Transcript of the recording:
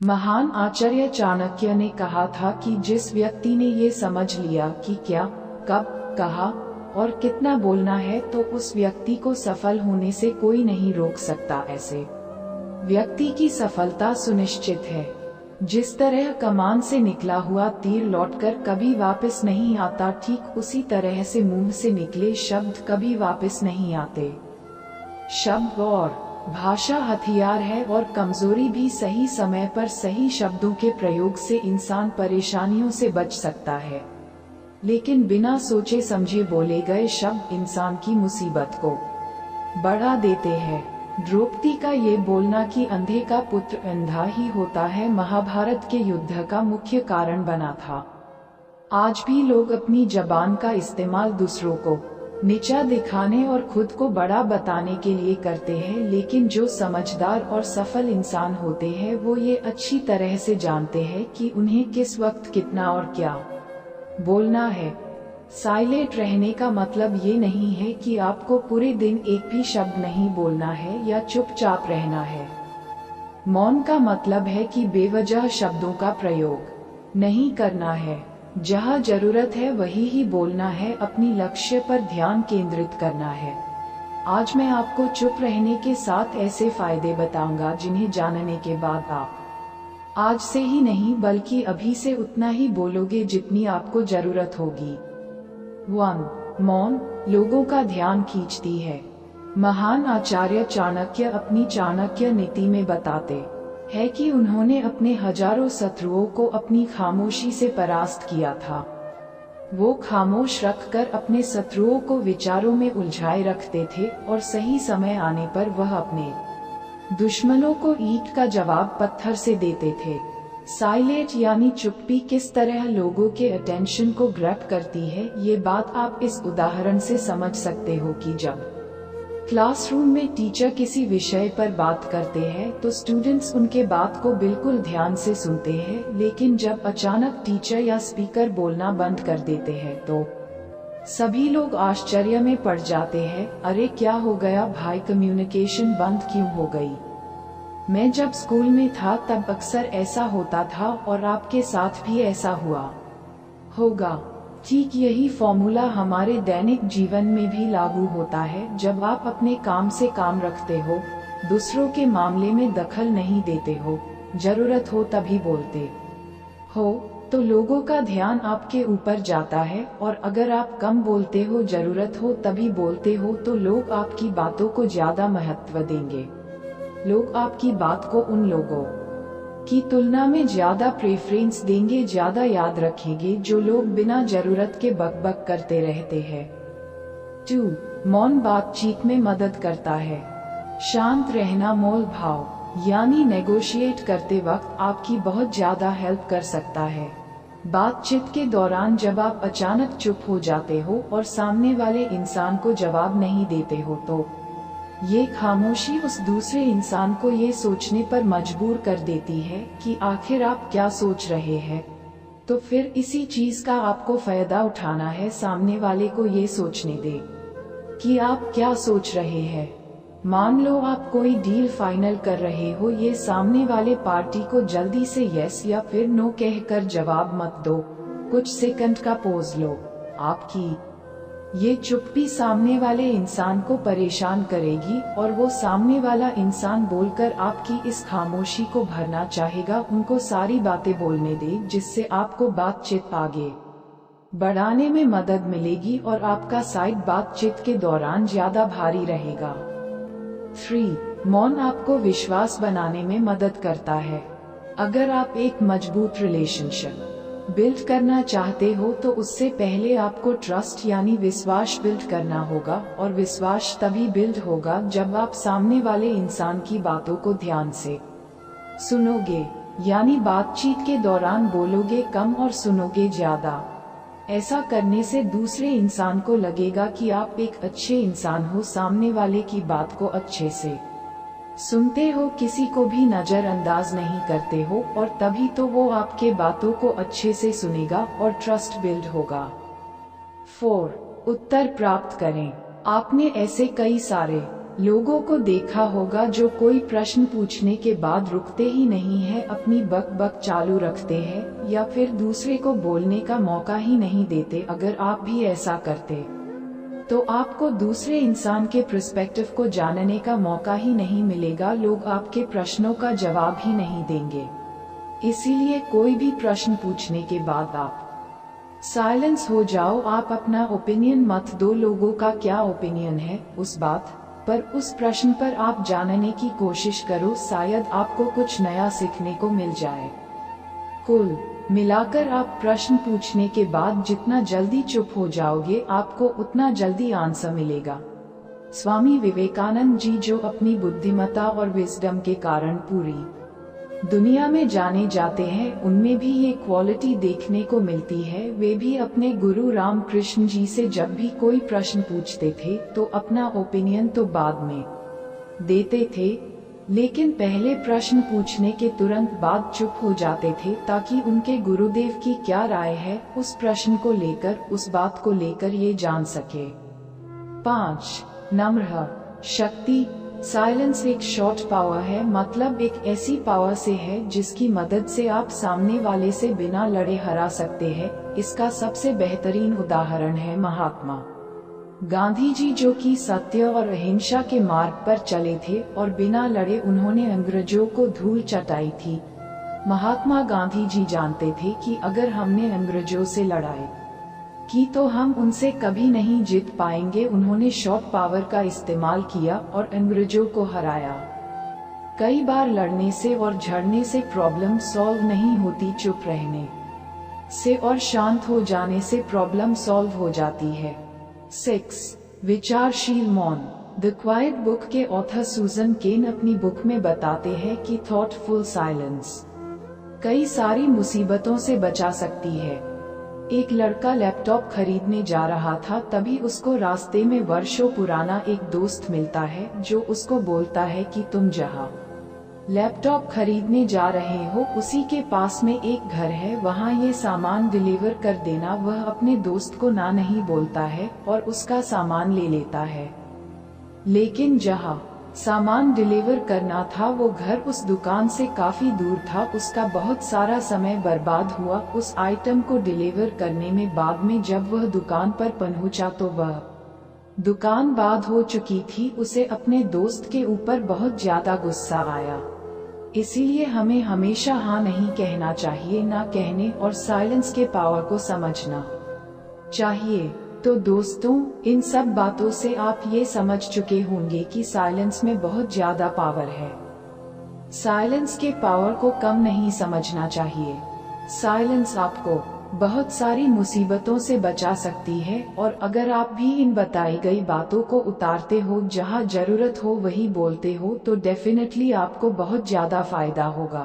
महान आचार्य चाणक्य ने कहा था कि जिस व्यक्ति ने ये समझ लिया कि क्या, कब, कहाँ और कितना बोलना है, तो उस व्यक्ति को सफल होने से कोई नहीं रोक सकता। ऐसे व्यक्ति की सफलता सुनिश्चित है। जिस तरह कमान से निकला हुआ तीर लौटकर कभी वापस नहीं आता, ठीक उसी तरह से मुंह से निकले शब्द कभी वापस नहीं आते। शब्द और भाषा हथियार है और कमजोरी भी। सही समय पर सही शब्दों के प्रयोग से इंसान परेशानियों से बच सकता है, लेकिन बिना सोचे समझे बोले गए शब्द इंसान की मुसीबत को बढ़ा देते हैं। द्रौपदी का ये बोलना कि अंधे का पुत्र अंधा ही होता है, महाभारत के युद्ध का मुख्य कारण बना था। आज भी लोग अपनी जबान का इस्तेमाल दूसरों को नीचा दिखाने और खुद को बड़ा बताने के लिए करते हैं, लेकिन जो समझदार और सफल इंसान होते हैं वो ये अच्छी तरह से जानते हैं कि उन्हें किस वक्त कितना और क्या बोलना है। साइलेंट रहने का मतलब ये नहीं है कि आपको पूरे दिन एक भी शब्द नहीं बोलना है या चुपचाप रहना है। मौन का मतलब है कि बेवजह शब्दों का प्रयोग नहीं करना है। जहाँ जरूरत है वही ही बोलना है, अपनी लक्ष्य पर ध्यान केंद्रित करना है। आज मैं आपको चुप रहने के 7 ऐसे फायदे बताऊंगा जिन्हें जानने के बाद आप आज से ही नहीं बल्कि अभी से उतना ही बोलोगे जितनी आपको जरूरत होगी। 1. मौन लोगों का ध्यान खींचती है। महान आचार्य चाणक्य अपनी चाणक्य नीति में बताते है कि उन्होंने अपने हजारों शत्रुओं को अपनी खामोशी से परास्त किया था। वो खामोश रखकर अपने शत्रुओं को विचारों में उलझाए रखते थे और सही समय आने पर वह अपने दुश्मनों को ईंट का जवाब पत्थर से देते थे। साइलेंट यानी चुप्पी किस तरह लोगों के अटेंशन को ग्रैब करती है, ये बात आप इस उदाहरण से समझ सकते हो कि जब क्लासरूम में टीचर किसी विषय पर बात करते हैं तो स्टूडेंट्स उनके बात को बिल्कुल ध्यान से सुनते हैं, लेकिन जब अचानक टीचर या स्पीकर बोलना बंद कर देते हैं तो सभी लोग आश्चर्य में पड़ जाते हैं। अरे क्या हो गया भाई, कम्युनिकेशन बंद क्यों हो गई? मैं जब स्कूल में था तब अक्सर ऐसा होता था और आपके साथ भी ऐसा हुआ होगा। ठीक यही फॉर्मूला हमारे दैनिक जीवन में भी लागू होता है। जब आप अपने काम से काम रखते हो, दूसरों के मामले में दखल नहीं देते हो, जरूरत हो तभी बोलते हो, तो लोगों का ध्यान आपके ऊपर जाता है। और अगर आप कम बोलते हो, जरूरत हो तभी बोलते हो, तो लोग आपकी बातों को ज्यादा महत्व देंगे। लोग आपकी बात को उन लोगों की तुलना में ज्यादा प्रेफरेंस देंगे, ज्यादा याद रखेंगे जो लोग बिना जरूरत के बकबक करते रहते हैं। 2. मौन बातचीत में मदद करता है। शांत रहना मोल भाव यानी नेगोशिएट करते वक्त आपकी बहुत ज्यादा हेल्प कर सकता है। बातचीत के दौरान जब आप अचानक चुप हो जाते हो और सामने वाले इंसान को जवाब नहीं देते हो, तो ये खामोशी उस दूसरे इंसान को ये सोचने पर मजबूर कर देती है कि आखिर आप क्या सोच रहे हैं। तो फिर इसी चीज का आपको फायदा उठाना है। सामने वाले को ये सोचने दे कि आप क्या सोच रहे हैं। मान लो आप कोई डील फाइनल कर रहे हो, ये सामने वाले पार्टी को जल्दी से यस या फिर नो कहकर जवाब मत दो, कुछ सेकंड का पॉज लो। आपकी ये चुप्पी सामने वाले इंसान को परेशान करेगी और वो सामने वाला इंसान बोलकर आपकी इस खामोशी को भरना चाहेगा। उनको सारी बातें बोलने दे, जिससे आपको बातचीत आगे बढ़ाने में मदद मिलेगी और आपका साइड बातचीत के दौरान ज्यादा भारी रहेगा। 3. मौन आपको विश्वास बनाने में मदद करता है। अगर आप एक मजबूत रिलेशनशिप बिल्ड करना चाहते हो तो उससे पहले आपको ट्रस्ट यानी विश्वास बिल्ड करना होगा, और विश्वास तभी बिल्ड होगा जब आप सामने वाले इंसान की बातों को ध्यान से सुनोगे, यानी बातचीत के दौरान बोलोगे कम और सुनोगे ज्यादा। ऐसा करने से दूसरे इंसान को लगेगा कि आप एक अच्छे इंसान हो, सामने वाले की बात को अच्छे से सुनते हो, किसी को भी नजरअंदाज नहीं करते हो, और तभी तो वो आपके बातों को अच्छे से सुनेगा और ट्रस्ट बिल्ड होगा। 4. उत्तर प्राप्त करें। आपने ऐसे कई सारे लोगों को देखा होगा जो कोई प्रश्न पूछने के बाद रुकते ही नहीं है, अपनी बक बक चालू रखते हैं या फिर दूसरे को बोलने का मौका ही नहीं देते। अगर आप भी ऐसा करते तो आपको दूसरे इंसान के पर्सपेक्टिव को जानने का मौका ही नहीं मिलेगा। लोग आपके प्रश्नों का जवाब ही नहीं देंगे। इसीलिए कोई भी प्रश्न पूछने के बाद आप साइलेंस हो जाओ। आप अपना ओपिनियन मत दो। लोगों का क्या ओपिनियन है उस बात पर, उस प्रश्न पर आप जानने की कोशिश करो, शायद आपको कुछ नया सीखने को मिल जाए। कुल मिलाकर आप प्रश्न पूछने के बाद जितना जल्दी चुप हो जाओगे, आपको उतना जल्दी आंसर मिलेगा। स्वामी विवेकानंद जी, जो अपनी बुद्धिमत्ता और विजडम के कारण पूरी दुनिया में जाने जाते हैं, उनमें भी ये क्वालिटी देखने को मिलती है। वे भी अपने गुरु रामकृष्ण जी से जब भी कोई प्रश्न पूछते थे तो अपना ओपिनियन तो बाद में देते थे, लेकिन पहले प्रश्न पूछने के तुरंत बाद चुप हो जाते थे, ताकि उनके गुरुदेव की क्या राय है उस प्रश्न को लेकर, उस बात को लेकर ये जान सके। 5. नम्र शक्ति। साइलेंस एक शॉर्ट पावर है, मतलब एक ऐसी पावर से है जिसकी मदद से आप सामने वाले से बिना लड़े हरा सकते हैं। इसका सबसे बेहतरीन उदाहरण है महात्मा गांधी जी, जो कि सत्य और अहिंसा के मार्ग पर चले थे और बिना लड़े उन्होंने अंग्रेजों को धूल चटाई थी। महात्मा गांधी जी जानते थे कि अगर हमने अंग्रेजों से लड़ाई की तो हम उनसे कभी नहीं जीत पाएंगे। उन्होंने शॉर्ट पावर का इस्तेमाल किया और अंग्रेजों को हराया। कई बार लड़ने से और झड़ने से प्रॉब्लम सॉल्व नहीं होती, चुप रहने से और शांत हो जाने से प्रॉब्लम सॉल्व हो जाती है। 6. विचारशील मौन। द क्वाइट बुक के ऑथर सूजन केन अपनी बुक में बताते हैं कि थॉटफुल साइलेंस कई सारी मुसीबतों से बचा सकती है। एक लड़का लैपटॉप खरीदने जा रहा था, तभी उसको रास्ते में वर्षों पुराना एक दोस्त मिलता है जो उसको बोलता है कि तुम जहाँ लैपटॉप खरीदने जा रहे हो उसी के पास में एक घर है, वहाँ ये सामान डिलीवर कर देना। वह अपने दोस्त को ना नहीं बोलता है और उसका सामान ले लेता है, लेकिन जहाँ सामान डिलीवर करना था वो घर उस दुकान से काफी दूर था। उसका बहुत सारा समय बर्बाद हुआ उस आइटम को डिलीवर करने में। बाद में जब वह दुकान पर पहुंचा तो वह दुकान बंद हो चुकी थी। उसे अपने दोस्त के ऊपर बहुत ज्यादा गुस्सा आया। इसीलिए हमें हमेशा हाँ नहीं कहना चाहिए, ना कहने और साइलेंस के पावर को समझना चाहिए। तो दोस्तों, इन सब बातों से आप ये समझ चुके होंगे कि साइलेंस में बहुत ज्यादा पावर है। साइलेंस के पावर को कम नहीं समझना चाहिए। साइलेंस आपको बहुत सारी मुसीबतों से बचा सकती है, और अगर आप भी इन बताई गई बातों को उतारते हो, जहाँ जरूरत हो वही बोलते हो, तो डेफिनेटली आपको बहुत ज्यादा फायदा होगा।